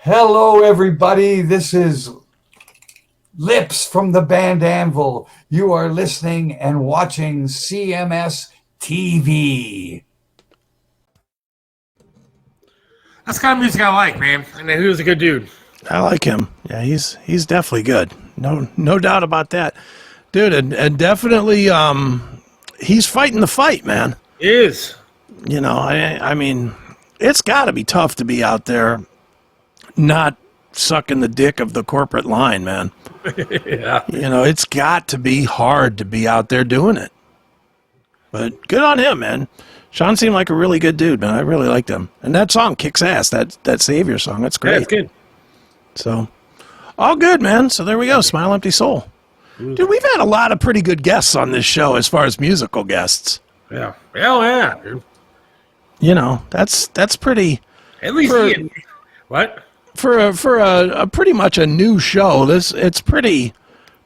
Hello, everybody. This is Lips from the band Anvil. You are listening and watching CMS TV. That's the kind of music I like, man. And he was a good dude. I like him. Yeah, he's definitely good. No doubt about that, dude. And definitely, he's fighting the fight, man. He is. You know, I mean, it's got to be tough to be out there, not sucking the dick of the corporate line, man. Yeah. You know, it's got to be hard to be out there doing it. But good on him, man. Sean seemed like a really good dude, man. I really liked him. And that song kicks ass, that Savior song. That's great. Yeah, it's good. So, all good, man. So there we go. Smile Empty Soul. Dude, we've had a lot of pretty good guests on this show as far as musical guests. Yeah. Hell yeah, dude. You know, that's pretty... At least what? For a pretty much a new show, it's pretty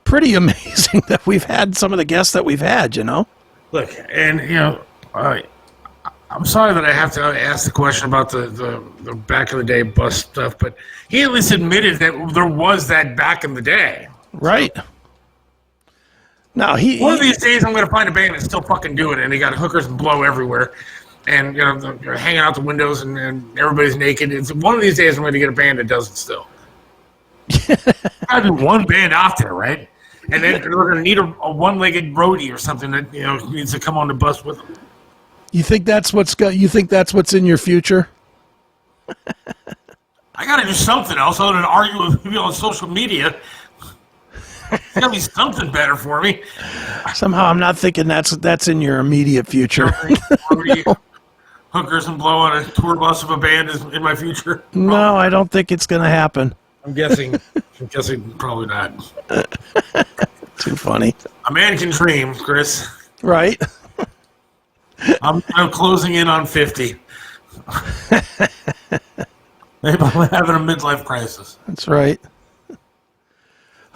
amazing that we've had some of the guests that we've had, you know? Look, and, you know, I'm sorry that I have to ask the question about the back of the day bus stuff, but he at least admitted that there was that back in the day. Right. Now, one of these days I'm going to find a band and still fucking do it, and they got hookers and blow everywhere. And, you know, they're hanging out the windows and everybody's naked. It's one of these days I'm going to get a band that does it still. Gotta be one band out there, right? And then they're going to need a one-legged roadie or something that, you know, needs to come on the bus with them. You think that's what's in your future? I got to do something else other than argue with people on social media. There's got to be something better for me. Somehow I'm not thinking that's in your immediate future. Hookers and blow on a tour bus of a band is in my future? No, I don't think it's going to happen. I'm guessing probably not. Too funny. A man can dream, Chris. Right. I'm closing in on 50. Maybe I'm having a midlife crisis. That's right.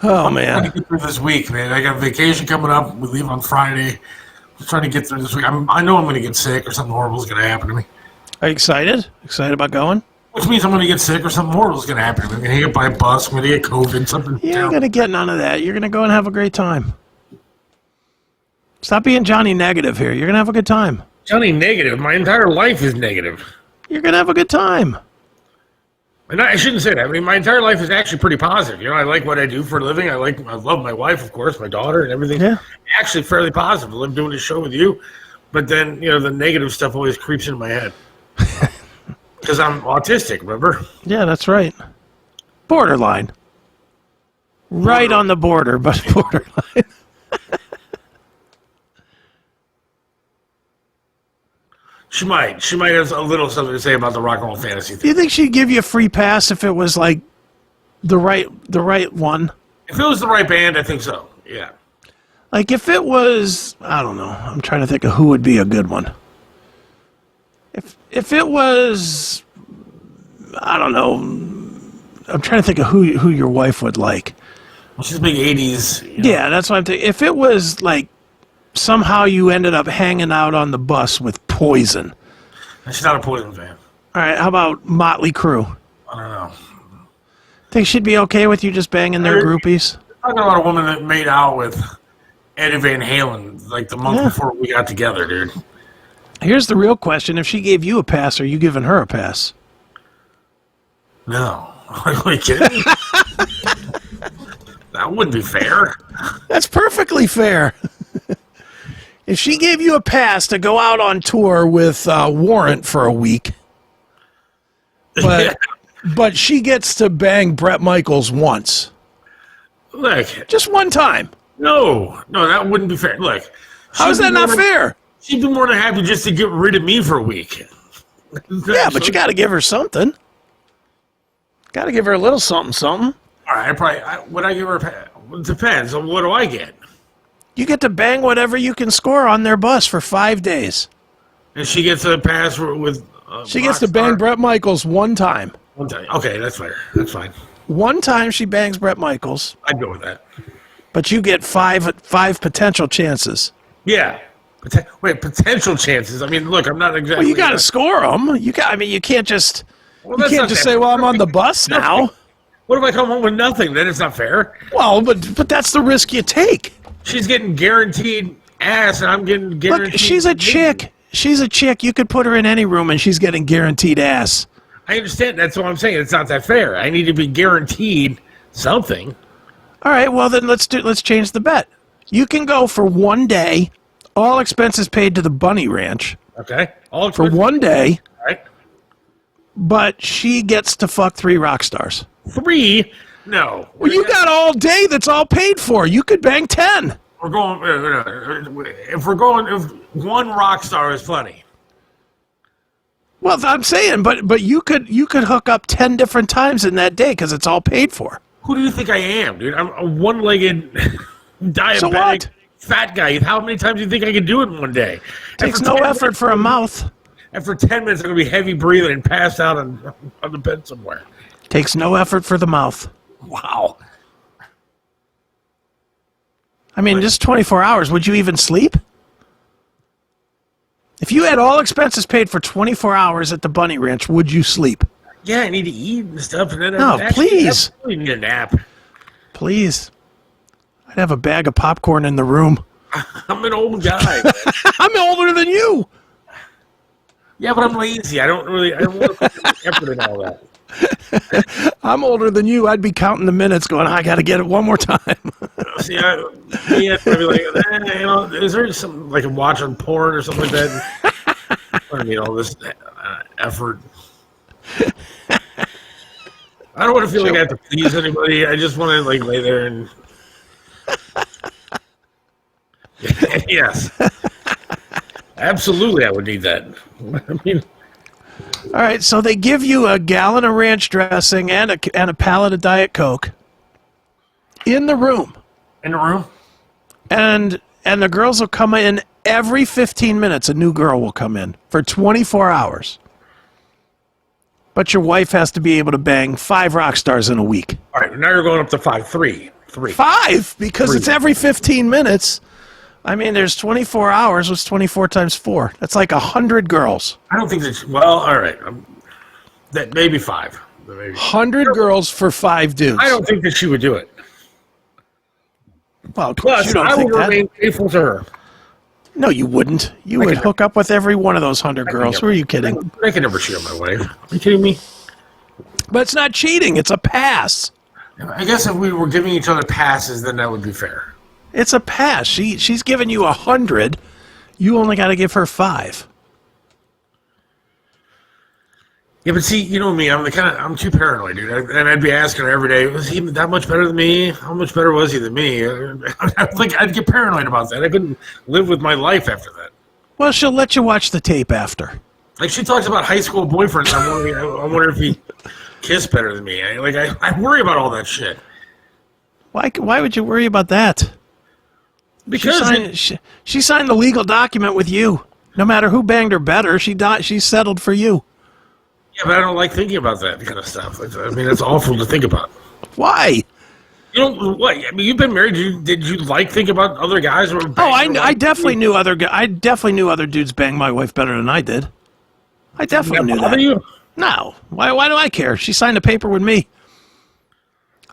Oh, man. I'm trying to get through this week, man. I got vacation coming up. We leave on Friday. I'm trying to get through this week. I know I'm going to get sick or something horrible is going to happen to me. Are you excited? Excited about going? Which means I'm going to get sick or something horrible is going to happen to me. I'm going to get hit by a bus. I'm going to get COVID. Something. You ain't going to get none of that. You're going to go and have a great time. Stop being Johnny Negative here. You're going to have a good time. Johnny Negative? My entire life is negative. You're going to have a good time. And I shouldn't say that. I mean, my entire life is actually pretty positive. You know, I like what I do for a living. I love my wife, of course, my daughter, and everything. Yeah. Actually, fairly positive. I love doing this show with you. But then, you know, the negative stuff always creeps into my head. Because I'm autistic, remember? Yeah, that's right. Borderline. Right on the border, but borderline. She might have a little something to say about the rock and roll fantasy thing. Do you think she'd give you a free pass if it was like the right one? If it was the right band, I think so. Yeah. Like if it was, I don't know. I'm trying to think of who would be a good one. If it was, I don't know. I'm trying to think of who your wife would like. Well, she's a big 80s. You know. Yeah, that's what I'm thinking. If it was like somehow you ended up hanging out on the bus with Poison. She's not a Poison fan. All right, how about Motley Crue? I don't know. Think she'd be okay with you just banging their groupies? I'm talking about a woman that made out with Eddie Van Halen like the month before we got together, dude. Here's the real question. If she gave you a pass, are you giving her a pass? No. Are you kidding me? That wouldn't be fair. That's perfectly fair. If she gave you a pass to go out on tour with Warrant for a week, but she gets to bang Bret Michaels once. Look. Just one time. No, that wouldn't be fair. Look. How is that not fair? She'd be more than happy just to get rid of me for a week. Yeah, but you got to give her something. Got to give her a little something. All right, would I give her a pass? It depends on what do I get. You get to bang whatever you can score on their bus for 5 days. And she gets a pass with... she gets to bang Bret Michaels one time. One time. Okay, that's fair. That's fine. One time she bangs Bret Michaels. I'd go with that. But you get five potential chances. Yeah. Potential chances. I mean, look, I'm not exactly... Well, you got to score them. You can't just... Well, You that's can't not just fair. say, well, I'm on the bus now. What if I come home with nothing? Then it's not fair. Well, but that's the risk you take. She's getting guaranteed ass, and I'm getting guaranteed. Look, she's a chick. She's a chick. You could put her in any room, and she's getting guaranteed ass. I understand. That's what I'm saying. It's not that fair. I need to be guaranteed something. All right, well then let's change the bet. You can go for 1 day, all expenses paid to the Bunny Ranch Okay. All for 1 day, right. but she gets to fuck 3 rock stars. 3? No. Well, you got all day that's all paid for. You could bang 10. We're going. If one rock star is plenty. Well, I'm saying, but you could hook up 10 different times in that day because it's all paid for. Who do you think I am, dude? I'm a one-legged, diabetic, So what? fat guy. How many times do you think I can do it in one day? Takes After no 10 effort for a mouth. After 10 minutes, I'm going to be heavy breathing and pass out on the bed somewhere. Takes no effort for the mouth. Wow. I mean, just 24 hours. Would you even sleep? If you had all expenses paid for 24 hours at the Bunny Ranch, would you sleep? Yeah, I need to eat and stuff. And then No, please. I really need a nap. Please. I'd have a bag of popcorn in the room. I'm an old guy. I'm older than you. Yeah, but I'm lazy. I don't want to put effort in all that. I'm older than you. I'd be counting the minutes going, I got to get it one more time. See, I'd be like, is there something like I'm watching porn or something like that? I mean, all this effort. I don't want to feel like I have to please anybody. I just want to like lay there and yes, absolutely, I would need that. I mean, All right, so they give you a gallon of ranch dressing and a pallet of Diet Coke in the room. in the room. And the girls will come in every 15 minutes. A new girl will come in for 24 hours. But your wife has to be able to bang 5 rock stars in a week. All right, now you're going up to 5, 3. 5? Because 3. it's every 15 minutes. I mean, there's 24 hours. What's 24 times 4? That's like 100 girls. I don't think that's well. All right, that maybe 5. Maybe. 100 girls for 5 dudes. I don't think that she would do it. Well, Plus, you don't I think would that? remain faithful to her. No, you wouldn't. You would hook up with every one of those 100 girls. Who are you kidding? I could never cheat on my wife. Are you kidding me? But it's not cheating. It's a pass. I guess if we were giving each other passes, then that would be fair. It's a pass. She's giving you 100. You only got to give her 5. Yeah, but see, you know me. I'm too paranoid, dude. And I'd be asking her every day, was he that much better than me? How much better was he than me? I'd get paranoid about that. I couldn't live with my life after that. Well, she'll let you watch the tape after. Like she talks about high school boyfriends. I wonder if he kissed better than me. I worry about all that shit. Why would you worry about that? Because she signed the legal document with you. No matter who banged her better, she settled for you. yeah, but I don't like thinking about that kind of stuff. I mean, it's awful to think about. Why? You don't what? I mean, you've been married. Did you like think about other guys? Who were I definitely knew I definitely knew other dudes bang my wife better than I did. I definitely knew that. You? No. Why do I care? She signed a paper with me.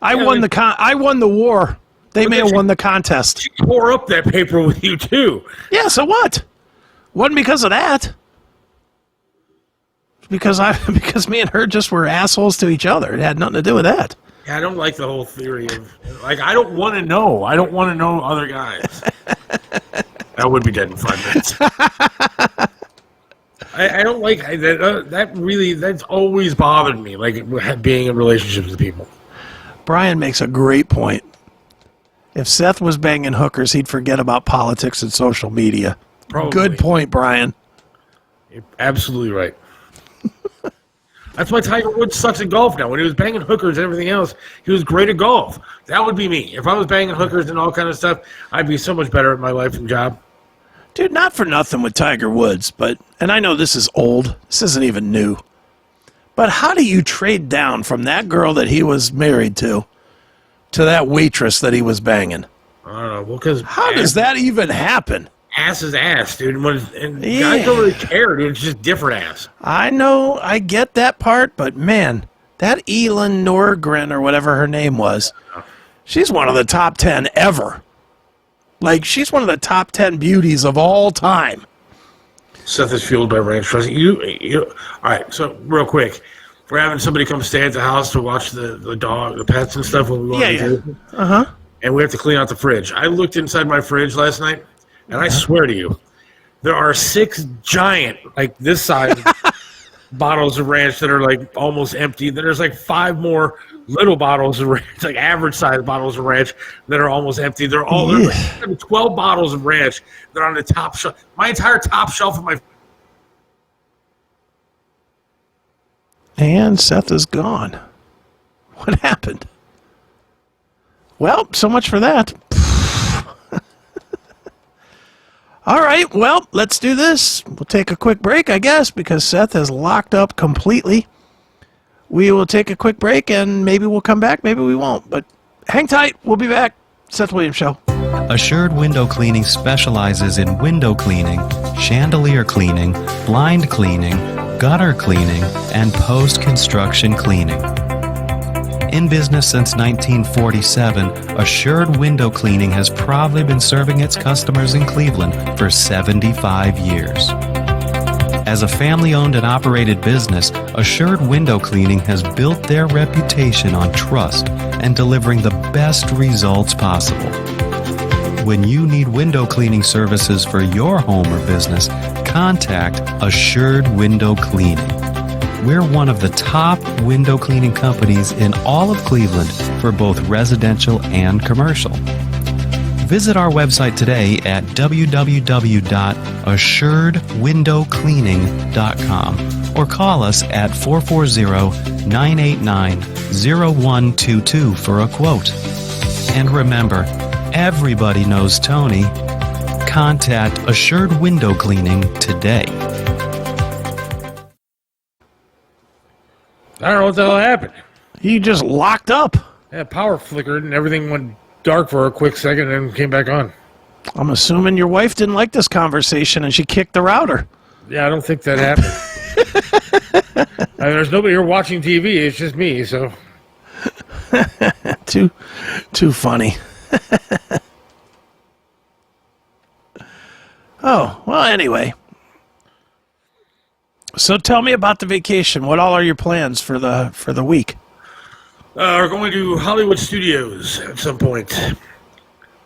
I won the war. They may have won the contest. She tore up that paper with you too. Yeah, so what? Wasn't because of that. Because me and her just were assholes to each other. It had nothing to do with that. Yeah, I don't like the whole theory of I don't want to know. I don't want to know other guys. I would be dead in 5 minutes. I don't like that. Really, that's always bothered me. Like being in relationships with people. Brian makes a great point. If Seth was banging hookers, he'd forget about politics and social media. Probably. Good point, Brian. You're absolutely right. That's why Tiger Woods sucks at golf now. When he was banging hookers and everything else, he was great at golf. That would be me. If I was banging hookers and all kind of stuff, I'd be so much better at my life and job. Dude, not for nothing with Tiger Woods, and I know this is old. This isn't even new. But how do you trade down from that girl that he was married to that waitress that he was banging? I don't know. Well, because how does that even happen? ass is ass, dude. And Yeah. guys don't really care, dude. It's just different ass. I know, I get that part, but man, that Elin Norgren or whatever her name was, she's one of the top 10 ever. Like, she's one of the top 10 beauties of all time. Seth is fueled by ranch dressing. All right, so real quick. We're having somebody come stay at the house to watch the dog, the pets and stuff when we want to do. Uh-huh. And we have to clean out the fridge. I looked inside my fridge last night, and I swear to you, there are 6 giant, like this size, bottles of ranch that are like almost empty. Then there's like 5 more little bottles of ranch, like average size bottles of ranch that are almost empty. They're all there's like 12 bottles of ranch that are on the top shelf. My entire top shelf of my. And Seth is gone. What happened? Well, so much for that. All right, well, let's do this. We'll take a quick break, I guess, because Seth has locked up completely. We will take a quick break, and maybe we'll come back, maybe we won't. But hang tight. We'll be back. Seth Williams Show. Assured Window Cleaning specializes in window cleaning, chandelier cleaning, blind cleaning, gutter cleaning, and post-construction cleaning. In business since 1947, Assured Window Cleaning has proudly been serving its customers in Cleveland for 75 years. As a family-owned and operated business, Assured Window Cleaning has built their reputation on trust and delivering the best results possible. When you need window cleaning services for your home or business, contact Assured Window Cleaning. We're one of the top window cleaning companies in all of Cleveland for both residential and commercial. Visit our website today at www.assuredwindowcleaning.com or call us at 440-989-0122 for a quote. And remember, everybody knows Tony. Contact Assured Window Cleaning today. I don't know what the hell happened. You just locked up. Yeah, power flickered and everything went dark for a quick second and then came back on. I'm assuming your wife didn't like this conversation and she kicked the router. Yeah, I don't think that happened. I mean, there's nobody here watching TV. It's just me, so. Too funny. Oh, well, anyway. So tell me about the vacation. What all are your plans for the week? We're going to Hollywood Studios at some point.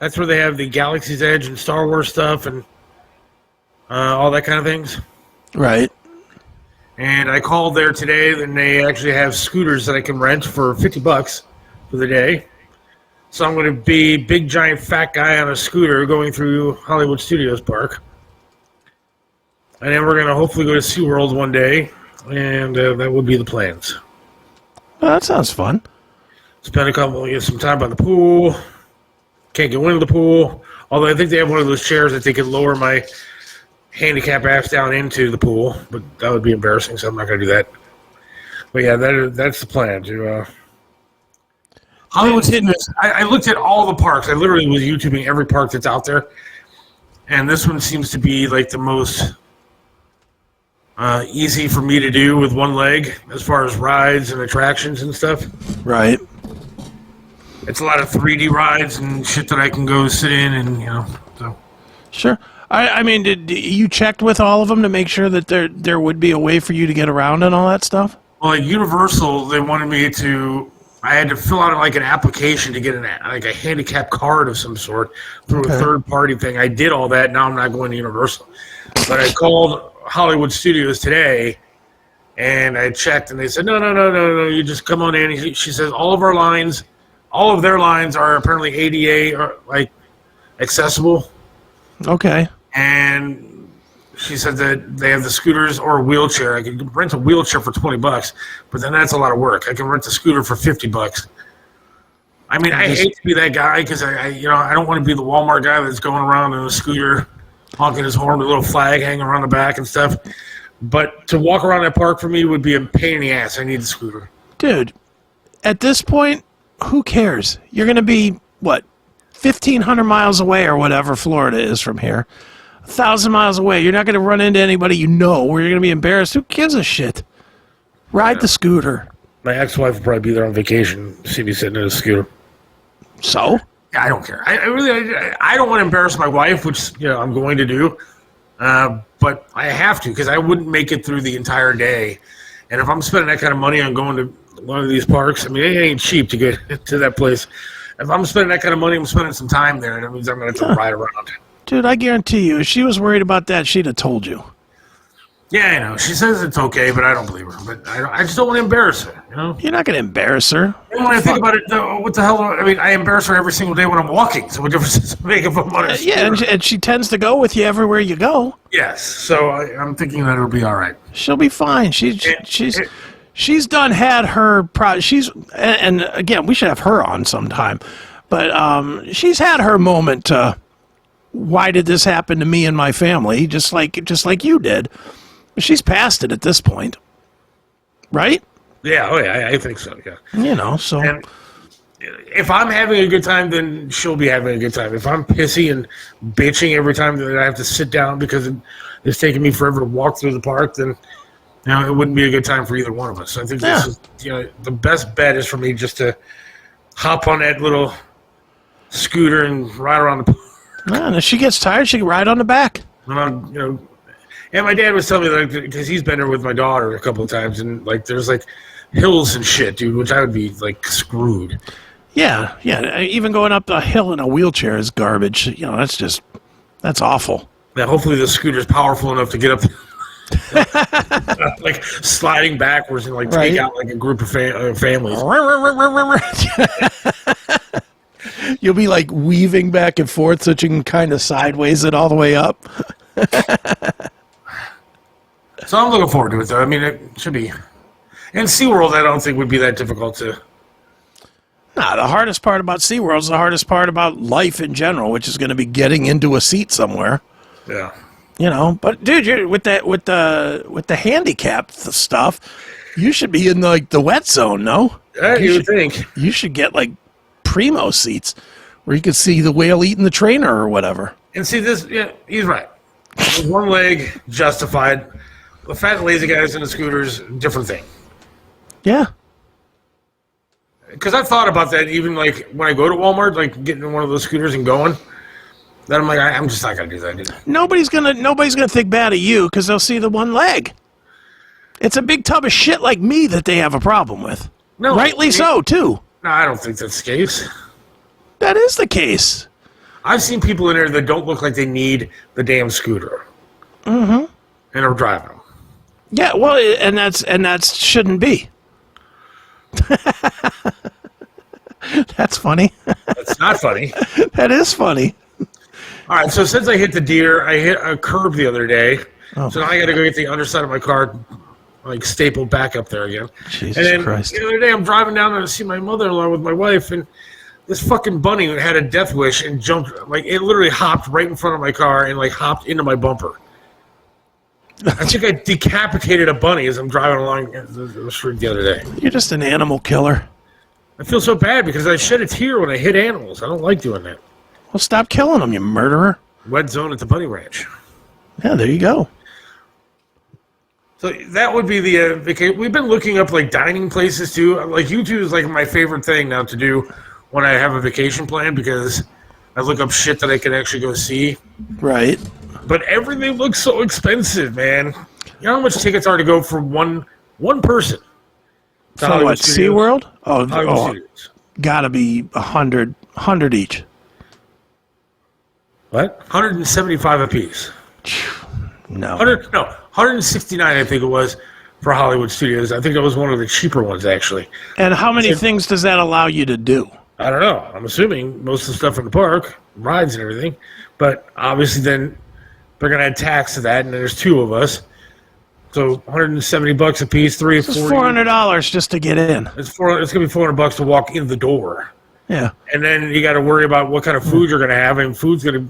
That's where they have the Galaxy's Edge and Star Wars stuff and all that kind of things. Right. And I called there today, and they actually have scooters that I can rent for $50 for the day. So I'm going to be big, giant, fat guy on a scooter going through Hollywood Studios Park. And then we're going to hopefully go to SeaWorld one day, and that would be the plans. Well, that sounds fun. Get some time by the pool. Can't get into the pool. Although I think they have one of those chairs that they could lower my handicap ass down into the pool, but that would be embarrassing, so I'm not going to do that. But yeah, that's the plan. Hollywood Studios. I looked at all the parks. I literally was YouTubing every park that's out there, and this one seems to be like the most easy for me to do with one leg as far as rides and attractions and stuff. Right. It's a lot of 3D rides and shit that I can go sit in and, so. Sure. I mean, did you checked with all of them to make sure that there would be a way for you to get around and all that stuff? Well, at Universal, they wanted me to. I had to fill out like an application to get a handicap card of some sort through a third-party thing. I did all that. Now I'm not going to Universal. But I called Hollywood Studios today, and I checked, and they said, no, you just come on in. She says all of their lines are apparently ADA or like accessible. Okay. And she said that they have the scooters or a wheelchair. I could rent a wheelchair for $20, but then that's a lot of work. I can rent a scooter for $50. I mean, I hate to be that guy because I don't want to be the Walmart guy that's going around in a scooter, honking his horn with a little flag hanging around the back and stuff. But to walk around that park for me would be a pain in the ass. I need the scooter. Dude, at this point, who cares? You're going to be, 1,500 miles away or whatever Florida is from here. 1,000 miles away. You're not going to run into anybody you know where you're going to be embarrassed. Who gives a shit? Ride the scooter. My ex-wife will probably be there on vacation, see me sitting in a scooter. So? Yeah, I don't care. I don't want to embarrass my wife, which I'm going to do. But I have to because I wouldn't make it through the entire day. And if I'm spending that kind of money on going to one of these parks, I mean, it ain't cheap to get to that place. If I'm spending that kind of money, I'm spending some time there. That means I'm going to have to ride around. Dude, I guarantee you, if she was worried about that, she'd have told you. Yeah, I know. She says it's okay, but I don't believe her. But I just don't want to embarrass her, You're not going to embarrass her. And when I think about it, what the hell? I mean, I embarrass her every single day when I'm walking. So what difference does it make if I'm on a scooter? Yeah, and she tends to go with you everywhere you go. Yes. So I'm thinking that it'll be all right. She'll be fine. She's done had her and again, we should have her on sometime. But she's had her moment. Why did this happen to me and my family? Just like you did. She's past it at this point, right? Yeah. Oh, yeah. I think so. Yeah. So. And if I'm having a good time, then she'll be having a good time. If I'm pissy and bitching every time that I have to sit down because it's taking me forever to walk through the park, then it wouldn't be a good time for either one of us. So I think this is the best bet is for me just to hop on that little scooter and ride around the park. And if she gets tired, she can ride on the back. And my dad was telling me that because he's been there with my daughter a couple of times, and there's hills and shit, dude, which I would be screwed. Yeah. Even going up the hill in a wheelchair is garbage. That's awful. Now, hopefully, the scooter's powerful enough to get up, sliding backwards and take out a group of families. You'll be weaving back and forth so you can kind of sideways it all the way up. So I'm looking forward to it, though. I mean, it should be. And SeaWorld, I don't think would be that difficult to. Nah, the hardest part about SeaWorld is the hardest part about life in general, which is going to be getting into a seat somewhere. Yeah. But dude, with the handicap stuff, you should be in the wet zone, no? Yeah, you would think. You should get primo seats where you could see the whale eating the trainer or whatever. And see this, he's right. One leg justified. The fat lazy guys in the scooters, different thing. Yeah. Because I've thought about that even when I go to Walmart, getting in one of those scooters and going. Then I'm I'm just not gonna do that. Nobody's gonna think bad of you because they'll see the one leg. It's a big tub of shit like me that they have a problem with. No, rightly so too. No, I don't think that's the case. That is the case. I've seen people in there that don't look like they need the damn scooter. Mm-hmm. And are driving them. Yeah, well, and that's shouldn't be. That's funny. That's not funny. That is funny. All right, so since I hit the deer, I hit a curb the other day. Oh. So now I got to go get the underside of my car stapled back up there again. Jesus and then Christ. The other day I'm driving down there to see my mother-in-law with my wife, and this fucking bunny had a death wish and jumped, it literally hopped right in front of my car and hopped into my bumper. I think I decapitated a bunny as I'm driving along the street the other day. You're just an animal killer. I feel so bad because I shed a tear when I hit animals. I don't like doing that. Well, stop killing them, you murderer. Wet zone at the bunny ranch. Yeah, there you go. So that would be the vacation. We've been looking up dining places too. YouTube is my favorite thing now to do when I have a vacation plan because I look up shit that I can actually go see. Right. But everything looks so expensive, man. You know how much tickets are to go for one person? For what, SeaWorld? Oh, gotta be 100 each. What? 175 apiece. No. 169 I think it was for Hollywood Studios. I think that was one of the cheaper ones, actually. And how many things does that allow you to do? I don't know. I'm assuming most of the stuff in the park, rides and everything. But obviously then they're going to add tax to that, and there's two of us. So $170 a piece, $340. It's $400 just to get in. It's going to be $400 to walk in the door. Yeah. And then you got to worry about what kind of food you're going to have, and food's going to,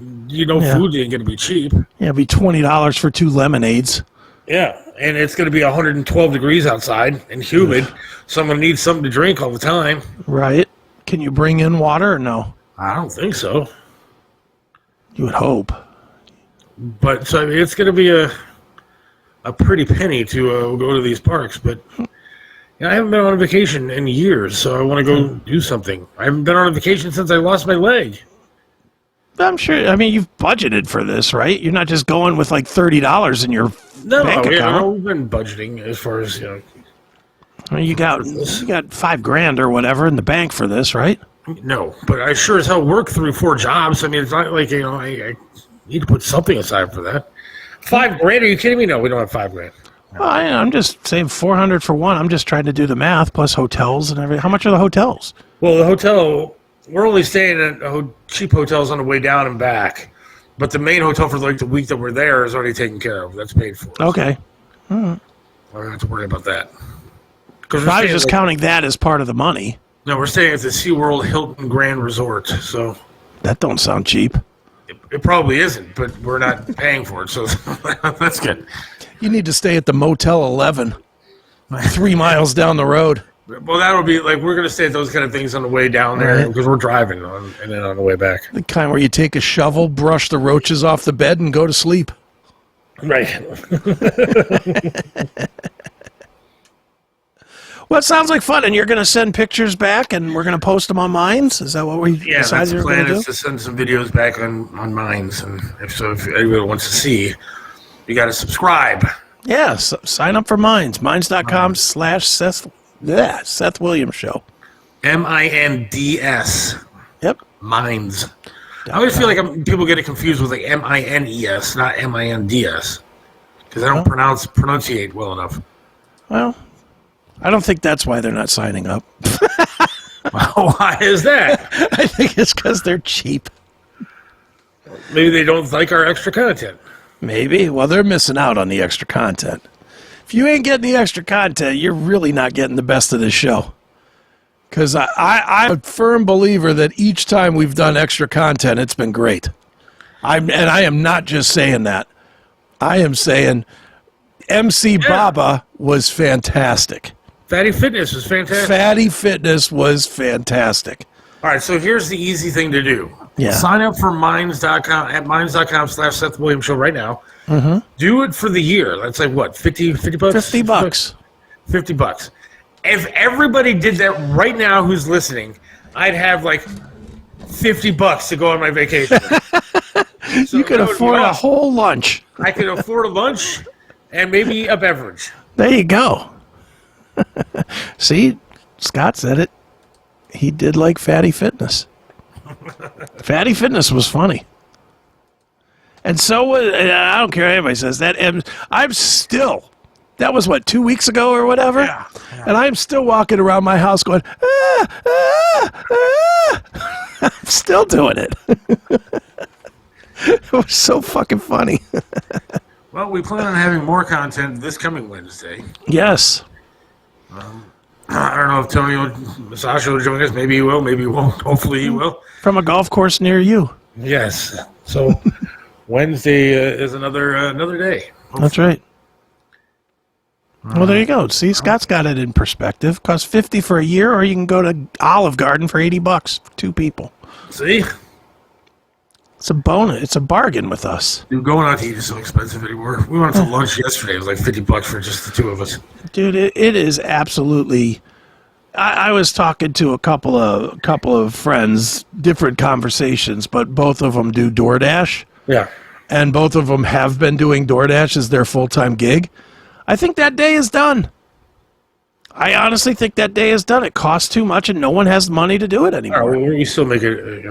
food ain't going to be cheap. Yeah, it'll be $20 for 2 lemonades. Yeah, and it's going to be 112 degrees outside and humid, so I'm going to need something to drink all the time. Right. Can you bring in water or no? I don't think so. You would hope. But so it's going to be a pretty penny to go to these parks. But I haven't been on a vacation in years, so I want to go do something. I haven't been on a vacation since I lost my leg. I'm sure. I mean, you've budgeted for this, right? You're not just going with like $30 in your bank account. We've been budgeting as far as I mean, you got $5,000 or whatever in the bank for this, right? No, but I sure as hell work through 4 jobs. I mean, it's not like I need to put something aside for that. $5,000? Are you kidding me? No, we don't have $5,000. Well, I'm just saying $400 for one. I'm just trying to do the math plus hotels and everything. How much are the hotels? Well, the hotel, we're only staying at cheap hotels on the way down and back, but the main hotel for like the week that we're there is already taken care of. That's paid for. Okay. I don't have to worry about that. I was just counting that as part of the money. No, we're staying at the SeaWorld Hilton Grand Resort, so that don't sound cheap. It probably isn't, but we're not paying for it, so that's good. You need to stay at the Motel 11, 3 miles down the road. Well, that'll be like we're going to stay at those kind of things on the way down there because we're driving and then on the way back. The kind where you take a shovel, brush the roaches off the bed, and go to sleep. Right. Well, it sounds like fun, and you're going to send pictures back, and we're going to post them on Minds? Is that what we decided we were going to do? Yeah, the plan is to send some videos back on Minds, and if anybody wants to see, you got to subscribe. Yeah, sign up for Minds. Minds.com/Seth. Yeah, Seth Williams Show. MINDS. Yep. Minds. I always feel like people get it confused with like MINES, not MINDS, because I don't pronunciate well enough. Well, I don't think that's why they're not signing up. Well, why is that? I think it's because they're cheap. Maybe they don't like our extra content. Maybe. Well, they're missing out on the extra content. If you ain't getting the extra content, you're really not getting the best of this show. Because I'm a firm believer that each time we've done extra content, it's been great. I am not just saying that. I am saying MC Baba was fantastic. Fatty Fitness was fantastic. Fatty Fitness was fantastic. All right, so here's the easy thing to do. Yeah. Sign up for Minds.com at Minds.com/Seth Williams Show right now. Mm-hmm. Do it for the year. That's like what, 50 bucks? $50. $50. If everybody did that right now who's listening, I'd have like $50 to go on my vacation. So you could afford a whole lunch. I could afford a lunch and maybe a beverage. There you go. See, Scott said it. He did like Fatty Fitness. Fatty Fitness was funny. And so, I don't care what anybody says, that was what, 2 weeks ago or whatever? Yeah. And I'm still walking around my house going, I'm still doing it. It was so fucking funny. Well, we plan on having more content this coming Wednesday. Yes. I don't know if Tony Masasha will join us. Maybe he will. Maybe he won't. Hopefully he will. From a golf course near you. Yes. So Wednesday is another day. Hopefully. That's right. Well, there you go. See, Scott's got it in perspective. Costs $50 for a year, or you can go to Olive Garden for $80 for 2 people. See? It's a bonus. It's a bargain with us. Dude, going out to eat is so expensive anymore. We went to lunch yesterday. It was like $50 for just the 2 of us. Dude, it is absolutely. I was talking to a couple of friends, different conversations, but both of them do DoorDash. Yeah. And both of them have been doing DoorDash as their full-time gig. I think that day is done. I honestly think that day is done. It costs too much, and no one has money to do it anymore. Well, we still make it,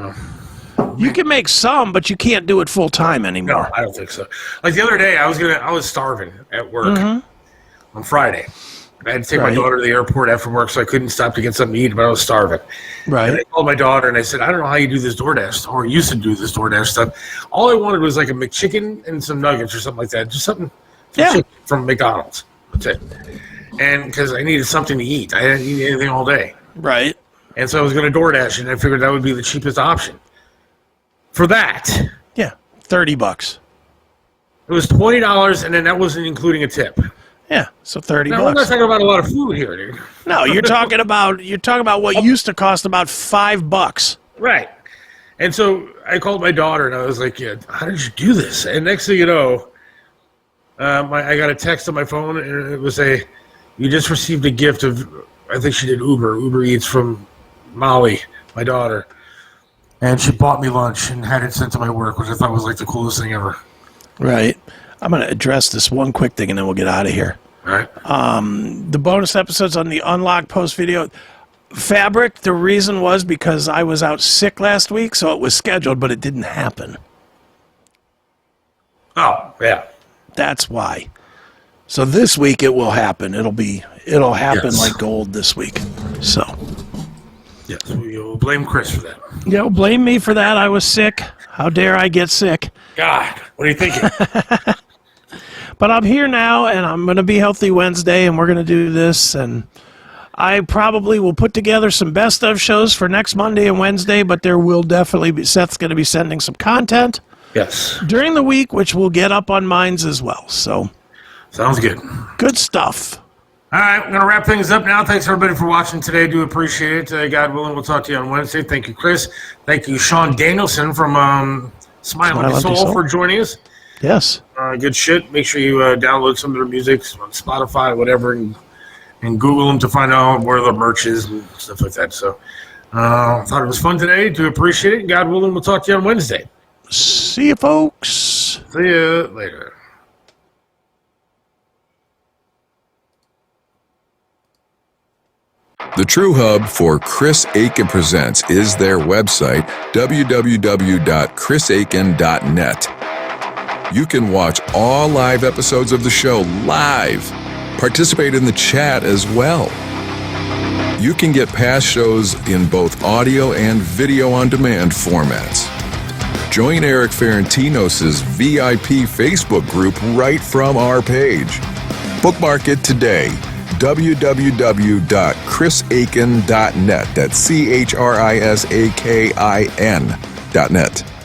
You can make some, but you can't do it full time anymore. No, I don't think so. Like the other day, I was starving at work on Friday. I had to take my daughter to the airport after work, so I couldn't stop to get something to eat, but I was starving. Right. And I called my daughter, and I said, I don't know how you do this DoorDash, or used to do this DoorDash stuff. All I wanted was like a McChicken and some nuggets or something like that. Just something from McDonald's. That's it. And because I needed something to eat. I didn't eat anything all day. Right. And so I was going to DoorDash, and I figured that would be the cheapest option. For that, yeah, $30. it was $20, and then that wasn't including a tip. Yeah, so $30. Now, we're not talking about a lot of food here, dude. No, you're talking about what used to cost about $5. Right. And so I called my daughter, and I was like, yeah, how did you do this? And next thing you know, I got a text on my phone, and it was you just received a gift of, I think she did Uber Eats from Molly, my daughter. And she bought me lunch and had it sent to my work, which I thought was like the coolest thing ever. Right. I'm going to address this one quick thing, and then we'll get out of here. All right. The bonus episodes on the Unlocked Post video. Fabric, the reason was because I was out sick last week, so it was scheduled, but it didn't happen. Oh, yeah. That's why. So this week it will happen. It'll happen Yes. like gold this week. So. Yes, we'll blame Chris for that. Yeah, blame me for that. I was sick. How dare I get sick? God, what are you thinking? But I'm here now, and I'm going to be Healthy Wednesday, and we're going to do this, and I probably will put together some best of shows for next Monday and Wednesday, but there will definitely be, Seth's going to be sending some content Yes. during the week, which will get up on Minds as well. So, Sounds good. good stuff. All right, I'm going to wrap things up now. Thanks, everybody, for watching today. Do appreciate it. God willing, we'll talk to you on Wednesday. Thank you, Chris. Thank you, Sean Danielson from Smile on Your Soul for joining us. Yes. Good shit. Make sure you download some of their music on Spotify, whatever, and Google them to find out where the merch is and stuff like that. So, thought it was fun today. Do appreciate it. God willing, we'll talk to you on Wednesday. See you, folks. See you later. The true hub for Chris Aiken Presents is their website, www.chrisaiken.net. You can watch all live episodes of the show live. Participate in the chat as well. You can get past shows in both audio and video on demand formats. Join Eric Ferentinos' VIP Facebook group right from our page. Bookmark it today. www.chrisaiken.net. That's ChrisAkin.net.